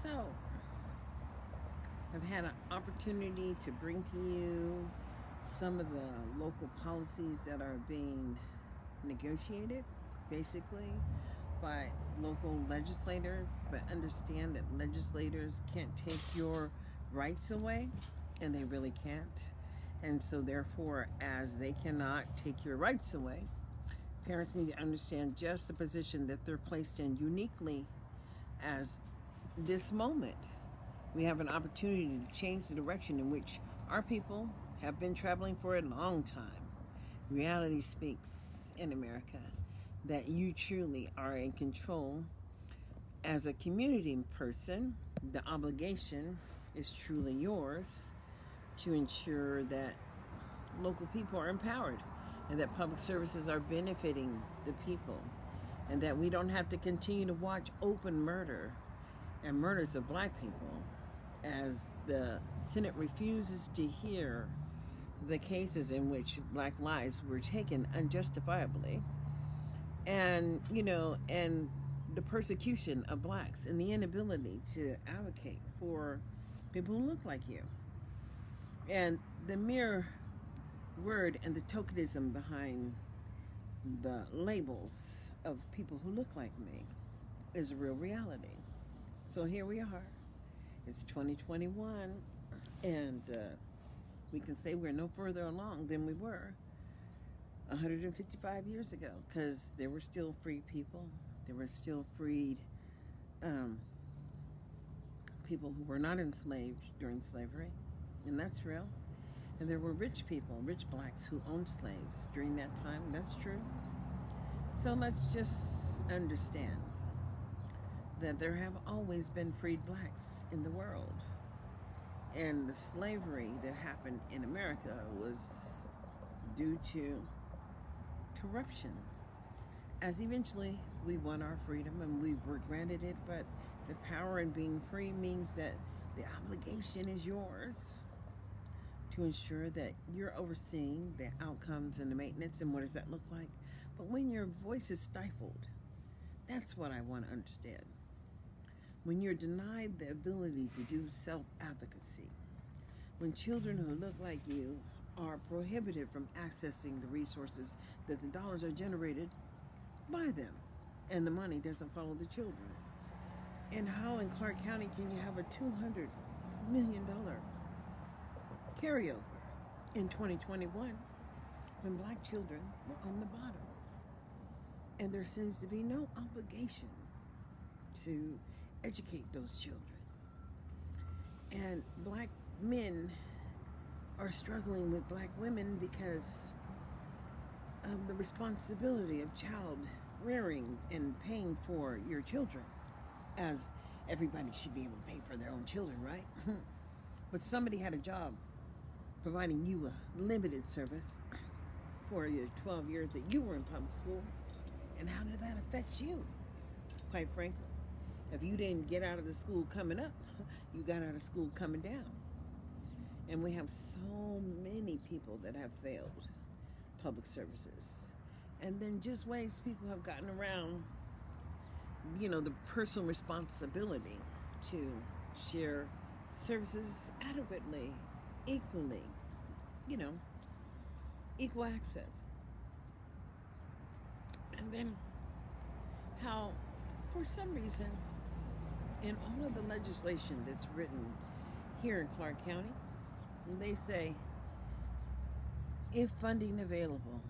So, I've had an opportunity to bring to you some of the local policies that are being negotiated, basically, by local legislators. But understand that legislators can't take your rights away, and they really can't. And so, therefore, as they cannot take your rights away, parents need to understand just the position that they're placed in uniquely as this moment. We have an opportunity to change the direction in which our people have been traveling for a long time. Reality speaks in America that you truly are in control. As a community person, the obligation is truly yours to ensure that local people are empowered and that public services are benefiting the people, and that we don't have to continue to watch open murder and murders of black people as the Senate refuses to hear the cases in which black lives were taken unjustifiably, and and the persecution of blacks and the inability to advocate for people who look like you, and the mere word and the tokenism behind the labels of people who look like me is a real reality. So here we are. It's 2021, and we can say we're no further along than we were 155 years ago, because there were still free people. There were still freed people who were not enslaved during slavery, and that's real. And there were rich people, rich blacks, who owned slaves during that time. That's true. So let's just understand that there have always been freed blacks in the world. And the slavery that happened in America was due to corruption. As eventually we won our freedom and we were granted it, but the power in being free means that the obligation is yours to ensure that you're overseeing the outcomes and the maintenance. And what does that look like? But when your voice is stifled, that's what I want to understand. When you're denied the ability to do self-advocacy, when children who look like you are prohibited from accessing the resources that the dollars are generated by them, and the money doesn't follow the children. And how in Clark County can you have a $200 million carryover in 2021 when black children were on the bottom? And there seems to be no obligation to educate those children. And black men are struggling with black women because of the responsibility of child rearing and paying for your children, as everybody should be able to pay for their own children, right? But somebody had a job providing you a limited service for your 12 years that you were in public school. And how did that affect you? Quite frankly, if you didn't get out of the school coming up, you got out of school coming down. And we have so many people that have failed public services. And then just ways people have gotten around, the personal responsibility to share services adequately, equally, equal access. And then how, for some reason, in all of the legislation that's written here in Clark County, they say, if funding available.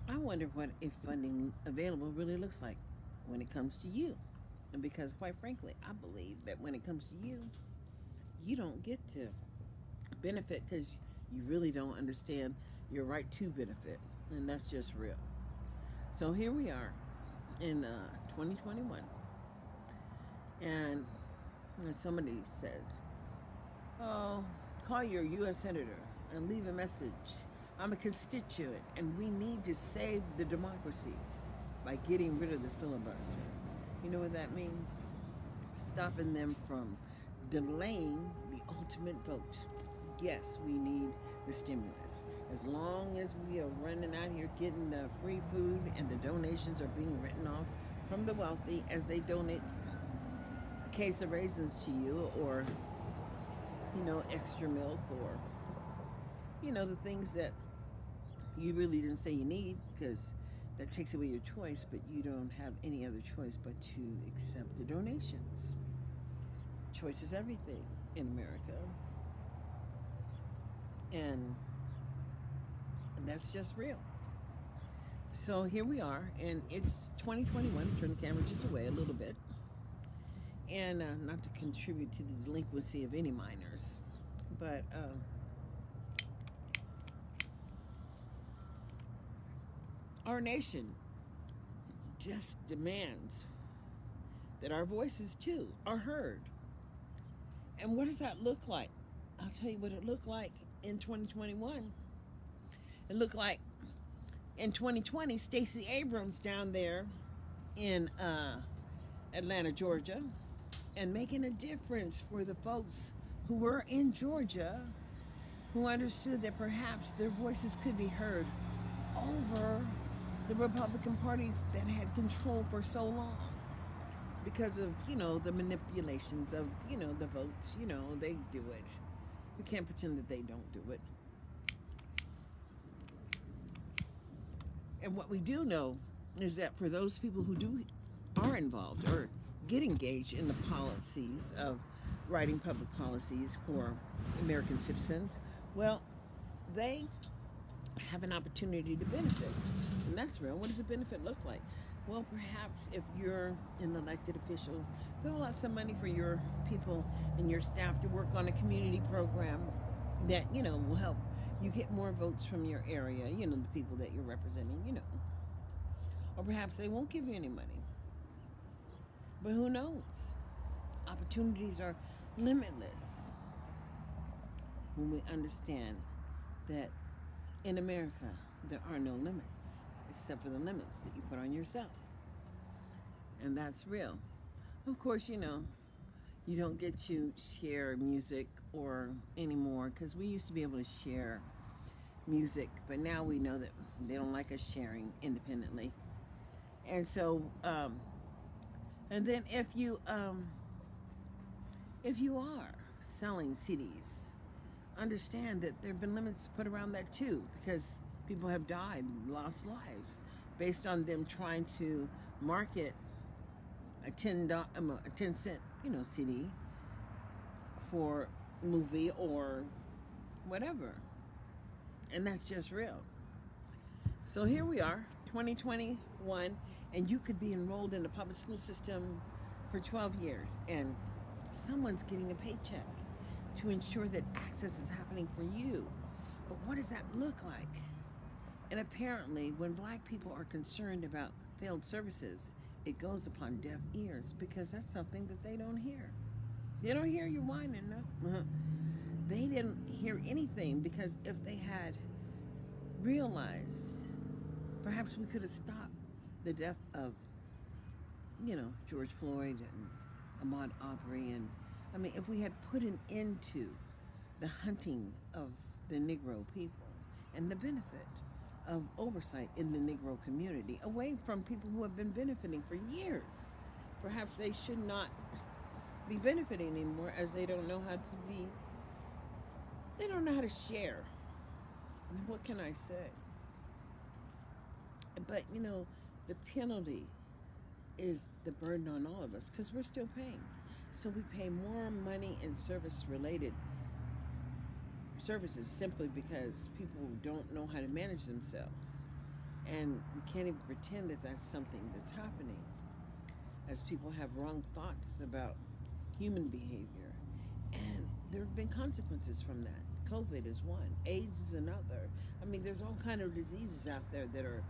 I wonder what if funding available really looks like when it comes to you. And because, quite frankly, I believe that when it comes to you, you don't get to benefit because you really don't understand your right to benefit. And that's just real. So here we are in 2021. And somebody said, oh, call your U.S. Senator and leave a message. I'm a constituent, and we need to save the democracy by getting rid of the filibuster. You know what that means? Stopping them from delaying the ultimate vote. Yes, we need the stimulus. As long as we are running out here getting the free food and the donations are being written off from the wealthy as they donate case of raisins to you, or extra milk, or the things that you really didn't say you need, because that takes away your choice, but you don't have any other choice but to accept the donations. Choice is everything in America. And that's just real. So here we are, and it's 2021. Turn the camera just away a little bit. And not to contribute to the delinquency of any minors, but our nation just demands that our voices too are heard. And what does that look like? I'll tell you what it looked like in 2021. It looked like in 2020, Stacey Abrams down there in Atlanta, Georgia, and making a difference for the folks who were in Georgia, who understood that perhaps their voices could be heard over the Republican Party that had control for so long because of, the manipulations of, the votes. They do it. We can't pretend that they don't do it. And what we do know is that for those people who are involved or get engaged in the policies of writing public policies for American citizens, well, they have an opportunity to benefit. And that's real. What does a benefit look like? Well, perhaps if you're an elected official, they'll out some money for your people and your staff to work on a community program that, will help you get more votes from your area, the people that you're representing, Or perhaps they won't give you any money. But who knows? Opportunities are limitless when we understand that in America there are no limits except for the limits that you put on yourself. And that's real. Of course, you don't get to share music or anymore, because we used to be able to share music, but now we know that they don't like us sharing independently. And so, and then if you are selling CDs, understand that there have been limits put around that too, because people have died, lost lives, based on them trying to market a 10 cent, CD for movie or whatever. And that's just real. So here we are, 2021, and you could be enrolled in the public school system for 12 years, and someone's getting a paycheck to ensure that access is happening for you. But what does that look like? And apparently, when Black people are concerned about failed services, it goes upon deaf ears, because that's something that they don't hear. They don't hear you whining, no. They didn't hear anything, because if they had realized, perhaps we could have stopped the death of, George Floyd and Ahmaud Arbery. And if we had put an end to the hunting of the Negro people and the benefit of oversight in the Negro community away from people who have been benefiting for years, perhaps they should not be benefiting anymore, as they don't know how to share. What can I say? But the penalty is the burden on all of us, because we're still paying. So we pay more money in services simply because people don't know how to manage themselves. And we can't even pretend that that's something that's happening, as people have wrong thoughts about human behavior. And there have been consequences from that. COVID is one. AIDS is another. There's all kind of diseases out there that are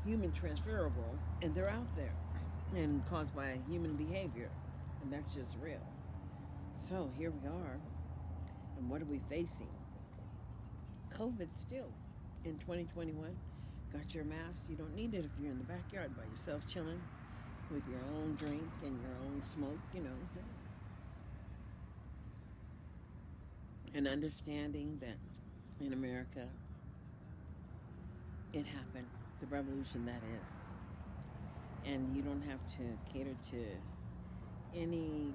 human transferable, and they're out there and caused by human behavior. And that's just real. So here we are. And what are we facing? COVID still in 2021. Got your mask. You don't need it if you're in the backyard by yourself, chilling with your own drink and your own smoke, And understanding that in America, it happened, the revolution that is. And you don't have to cater to any